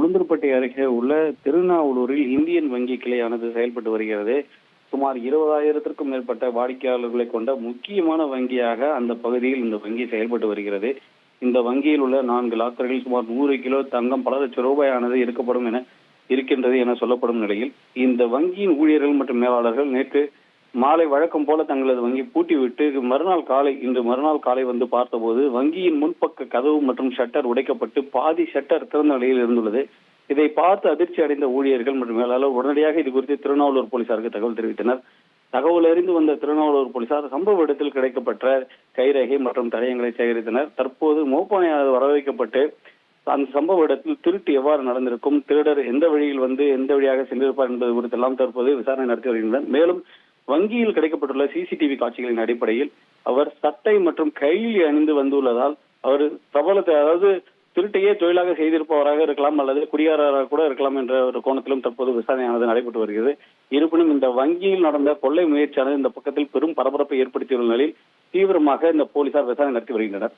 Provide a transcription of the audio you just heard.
உளுந்தூர்பேட்டை அருகே உள்ள திருநாவலூரில் இந்தியன் வங்கி கிளையானது செயல்பட்டு வருகிறது. சுமார் 20,000த்திற்கும் மேற்பட்ட வாடிக்கையாளர்களை கொண்ட முக்கியமான வங்கியாக அந்த பகுதியில் இந்த வங்கி செயல்பட்டு வருகிறது. இந்த வங்கியில் உள்ள 4 லாக்கர்கள் சுமார் 100 கிலோ தங்கம், பல லட்சம் ரூபாயானது இருக்கின்றது என சொல்லப்படும் நிலையில், இந்த வங்கியின் ஊழியர்கள் மற்றும் மேலாளர்கள் நேற்று மாலை வழக்கம் போல தங்களது வங்கி பூட்டிவிட்டு இன்று மறுநாள் காலை வந்து பார்த்தபோது வங்கியின் முன்பக்க கதவு மற்றும் ஷட்டர் உடைக்கப்பட்டு பாதி ஷட்டர் திறந்த நிலையில் இருந்துள்ளது. இதை பார்த்து அதிர்ச்சி அடைந்த ஊழியர்கள் மற்றும் மேலாளர் உடனடியாக இது குறித்து திருநாவலூர் போலீசாருக்கு தகவல் தெரிவித்தனர். தகவல் அறிந்து வந்த திருநாவலூர் போலீசார் சம்பவ இடத்தில் கிடைக்கப்பட்ட கைரேகை மற்றும் தடயங்களை சேகரித்தனர். தற்போது மோப்பனாளர் வரவைக்கப்பட்டு அந்த சம்பவ இடத்தில் திருட்டு எவ்வாறு நடந்திருக்கும், திருடர் எந்த வழியில் வந்து எந்த வழியாக சென்றிருப்பார் என்பது குறித்தெல்லாம் தற்போது விசாரணை நடத்தி வருகின்றனர். மேலும் வங்கியில் கிடைக்கப்பட்டுள்ள சிசிடிவி காட்சிகளின் அடிப்படையில் அவர் சட்டை மற்றும் கைலி அணிந்து வந்துள்ளதால் அவர் திருட்டையே தொழிலாக செய்திருப்பவராக இருக்கலாம் அல்லது குடியாரராக கூட இருக்கலாம் என்ற ஒரு கோணத்திலும் தற்போது விசாரணையானது நடைபெற்று வருகிறது. இருப்பினும் இந்த வங்கியில் நடந்த கொள்ளை முயற்சியானது இந்த பக்கத்தில் பெரும் பரபரப்பை ஏற்படுத்தியுள்ள நிலையில் தீவிரமாக இந்த போலீசார் விசாரணை நடத்தி வருகின்றனர்.